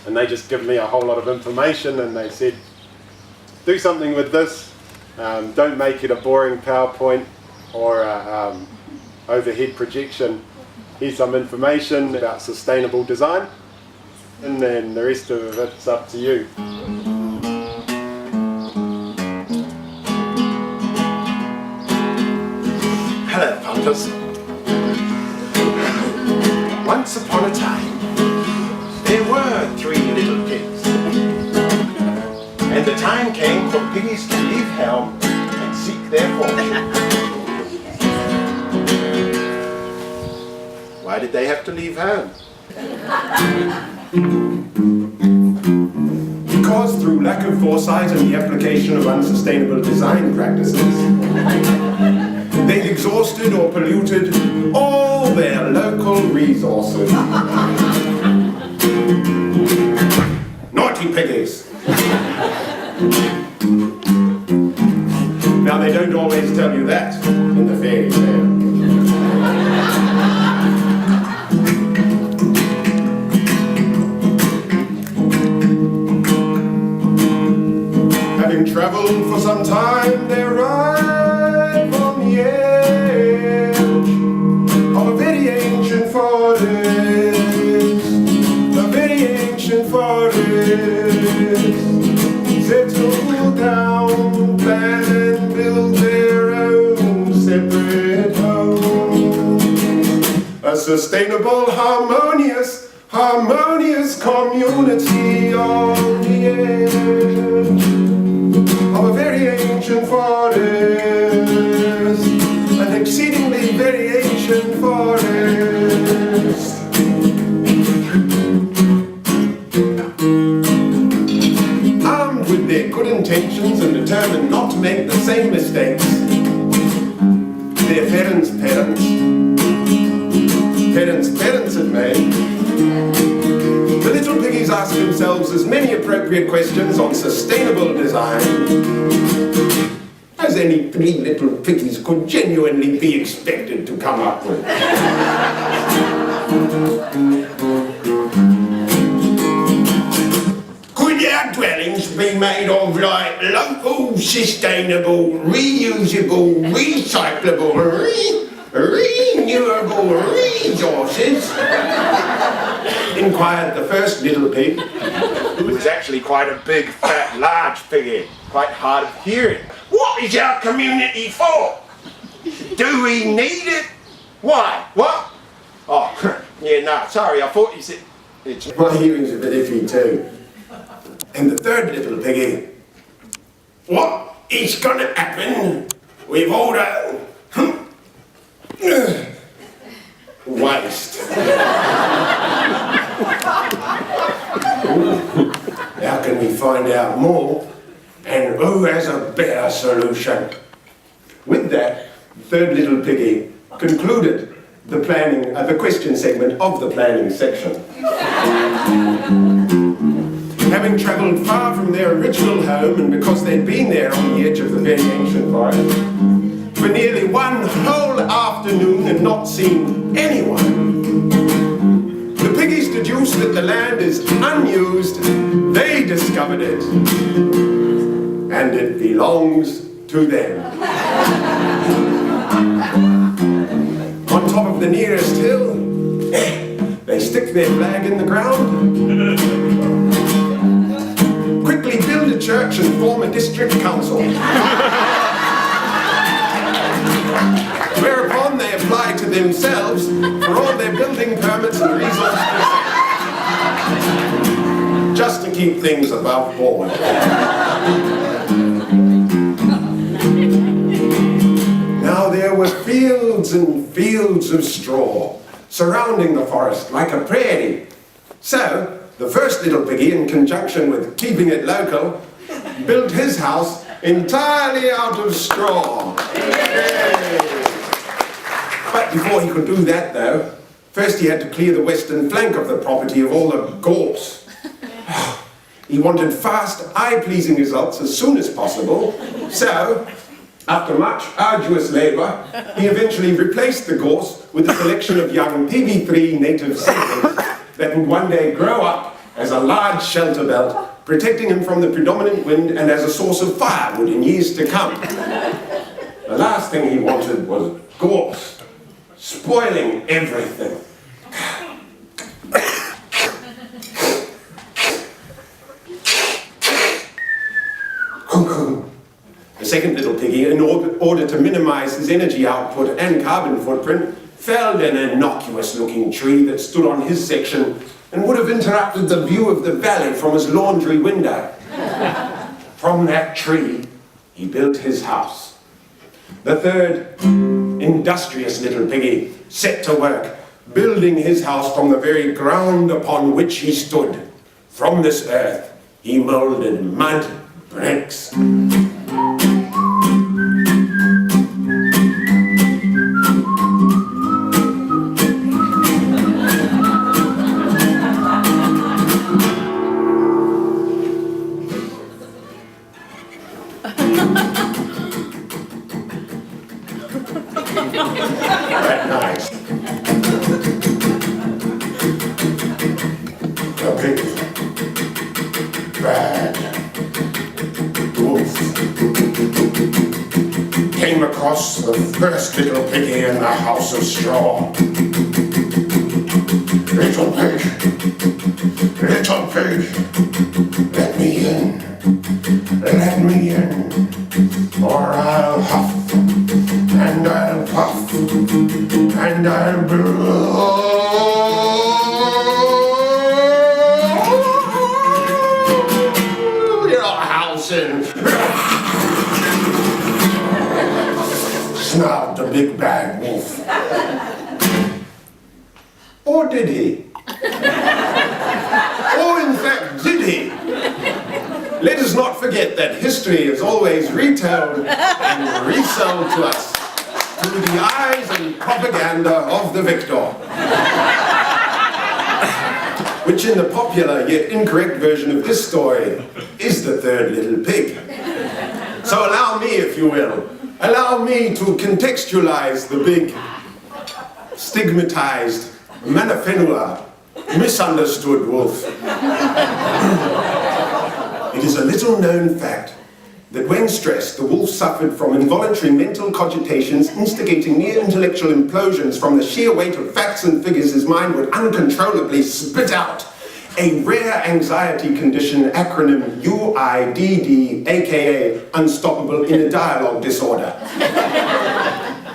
and they just give me a whole lot of information, and they said, do something with this, don't make it a boring PowerPoint or a overhead projection. Here's some information about sustainable design, and then the rest of it's up to you. Hello, punters. Once upon a time, there were 3 little pigs. And the time came for piggies to leave home and seek their fortune. Why did they have to leave home? Because through lack of foresight and the application of unsustainable design practices, they'd exhausted or polluted all their local resources. Naughty piggies! Now they don't always tell you that in the fairy tale. Having travelled for some time, they arrive on the edge of a very ancient forest. A very ancient forest. Settle down, plan and build their own separate home. A sustainable, harmonious community on the edge of a very ancient forest, an exceedingly very ancient forest. Armed with their good intentions and determined not to make the same mistakes, their parents' had made, the little piggies ask themselves as many appropriate questions on sustainable design as any 3 little piggies could genuinely be expected to come up with. Could our dwellings be made of like local, sustainable, reusable, recyclable, renewable resources? Inquired the first little pig, who was actually quite a big, fat, large piggy, quite hard of hearing. What is our community for? Do we need it? Why? What? Oh, yeah, no, sorry, I thought you said... My hearing's a bit iffy too. And the third little piggy, what is gonna happen with all that waste? How can we find out more, and who has a better solution? With that, the third little piggy concluded the planning, the question segment of the planning section. Having travelled far from their original home, and because they'd been there on the edge of the very ancient forest for nearly 1 whole afternoon and not seen anyone, the piggies deduced that the land is unused. They discovered it, and it belongs to them. On top of the nearest hill, they stick their flag in the ground, quickly build a church and form a district council. Whereupon they apply to themselves for all their building permits and resource consent, just to keep things above board. Now there were fields and fields of straw surrounding the forest like a prairie. So the first little piggy, in conjunction with keeping it local, built his house entirely out of straw. But before he could do that, though, first he had to clear the western flank of the property of all the gorse. He wanted fast, eye-pleasing results as soon as possible, so, after much arduous labour, he eventually replaced the gorse with a selection of young PB3 native seedlings that would one day grow up as a large shelter belt, protecting him from the predominant wind and as a source of firewood in years to come. The last thing he wanted was gorse, spoiling everything. The second little piggy, in order to minimize his energy output and carbon footprint, felled an innocuous-looking tree that stood on his section and would have interrupted the view of the valley from his laundry window. From that tree, he built his house. The third, industrious little piggy, set to work, building his house from the very ground upon which he stood. From this earth, he moulded mud bricks. That night, the big, bad wolf came across the first little piggy in the house of straw. Little pig, let me in, or I'll huff. And I'll puff, and I'll blow your house in. Snarled the big bad wolf. Or did he? Or in fact, did he? Let us not forget that history is always retold and resold to us through the eyes and propaganda of the victor. Which in the popular yet incorrect version of this story is the third little pig. So allow me, if you will, allow me to contextualize the big, stigmatized, manafenua, misunderstood wolf. It is a little known fact that when stressed, the wolf suffered from involuntary mental cogitations instigating near intellectual implosions from the sheer weight of facts and figures his mind would uncontrollably spit out. A rare anxiety condition, acronym UIDD, aka Unstoppable Inner Dialogue Disorder.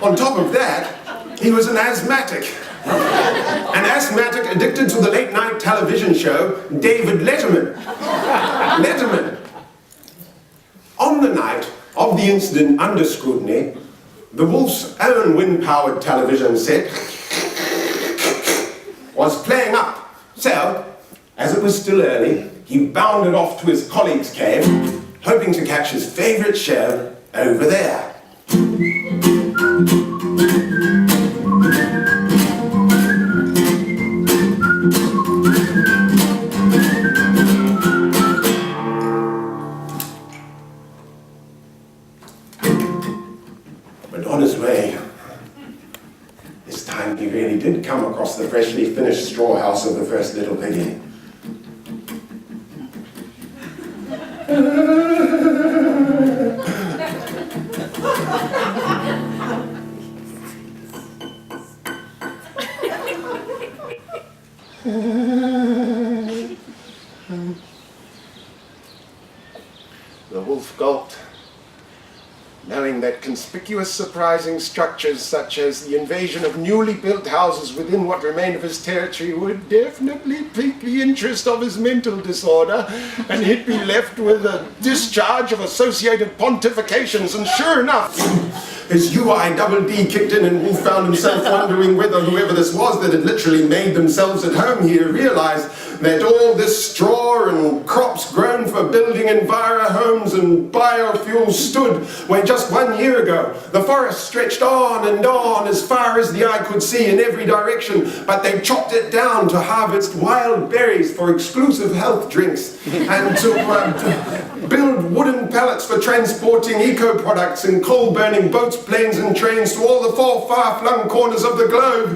On top of that, he was an asthmatic. An asthmatic addicted to the late-night television show, David Letterman. On the night of the incident under scrutiny, the wolf's own wind-powered television set was playing up. So, as it was still early, he bounded off to his colleague's cave, hoping to catch his favourite show over there. On his way, this time he really did come across the freshly finished straw house of the first little piggy. The wolf gulped, knowing that conspicuous, surprising structures such as the invasion of newly built houses within what remained of his territory would definitely pique the interest of his mental disorder, and he'd be left with a discharge of associated pontifications. And sure enough, his UIDD kicked in and Wolf found himself wondering whether whoever this was that had literally made themselves at home here realized that all this straw and crops grown for building enviro homes and biofuels stood where just 1 year ago the forest stretched on and on as far as the eye could see in every direction, but they chopped it down to harvest wild berries for exclusive health drinks and to build wooden pallets for transporting eco-products in coal-burning boats, planes and trains to all the four far-flung corners of the globe.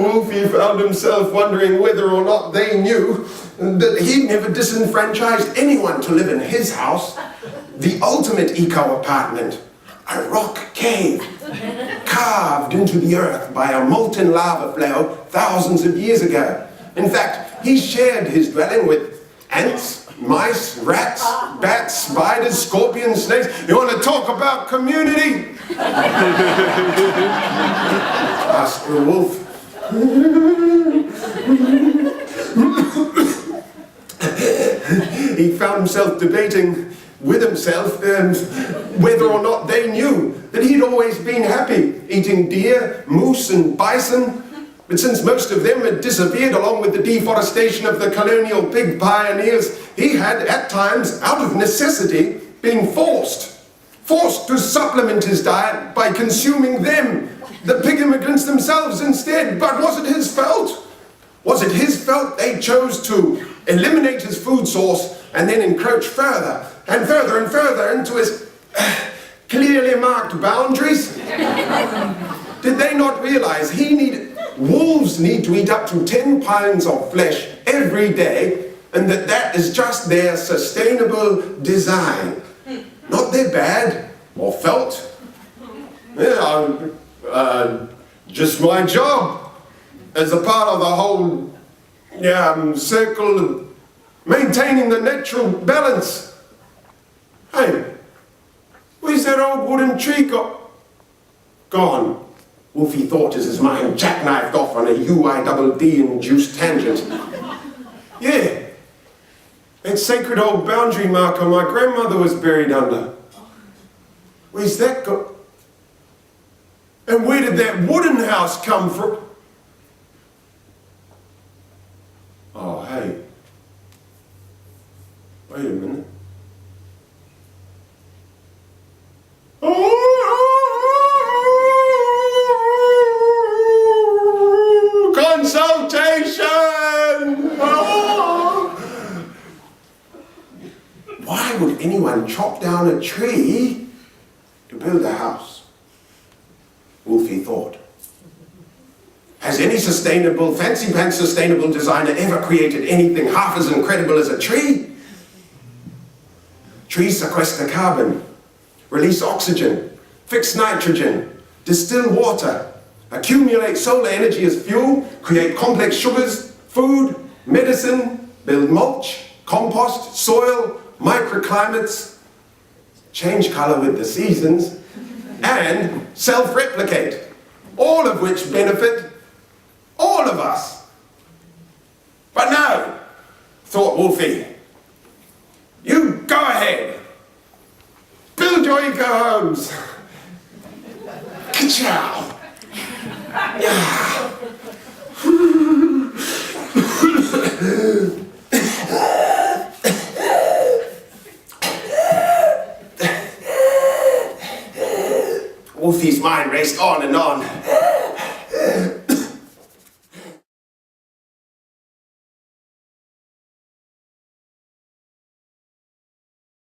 Wolfie found himself wondering whether or not they knew that he'd never disenfranchised anyone to live in his house, the ultimate eco-apartment, a rock cave, carved into the earth by a molten lava flow thousands of years ago. In fact, he shared his dwelling with ants, mice, rats, bats, spiders, scorpions, snakes. You want to talk about community? Asked the wolf. He found himself debating with himself whether or not they knew that he'd always been happy eating deer, moose and bison. But since most of them had disappeared along with the deforestation of the colonial pig pioneers, he had at times, out of necessity, been forced to supplement his diet by consuming them, the pig immigrants themselves instead. But was it his fault? Was it his fault they chose to eliminate his food source and then encroach further and further and further into his clearly marked boundaries? Did they not realize wolves need to eat up to 10 pounds of flesh every day, and that is just their sustainable design, not their bad or felt? Yeah, just my job as a part of the whole circle of maintaining the natural balance. Hey, where's that old wooden tree gone? Wolfie thought as his mind jackknifed off on a UIDD-induced tangent. Yeah, that sacred old boundary marker my grandmother was buried under. Where's that go? And where did that wooden house come from? Oh, hey. Wait a minute. Consultation! Why would anyone chop down a tree to build a house? Wolfie thought. Has any fancy pants sustainable designer ever created anything half as incredible as a tree? Trees sequester carbon, release oxygen, fix nitrogen, distill water, accumulate solar energy as fuel, create complex sugars, food, medicine, build mulch, compost, soil, microclimates, change color with the seasons, and self-replicate, all of which benefit all of us. But no, thought Wolfie, you go ahead, build your eco-homes. Ka-chow. Wolfie's mind raced on and on.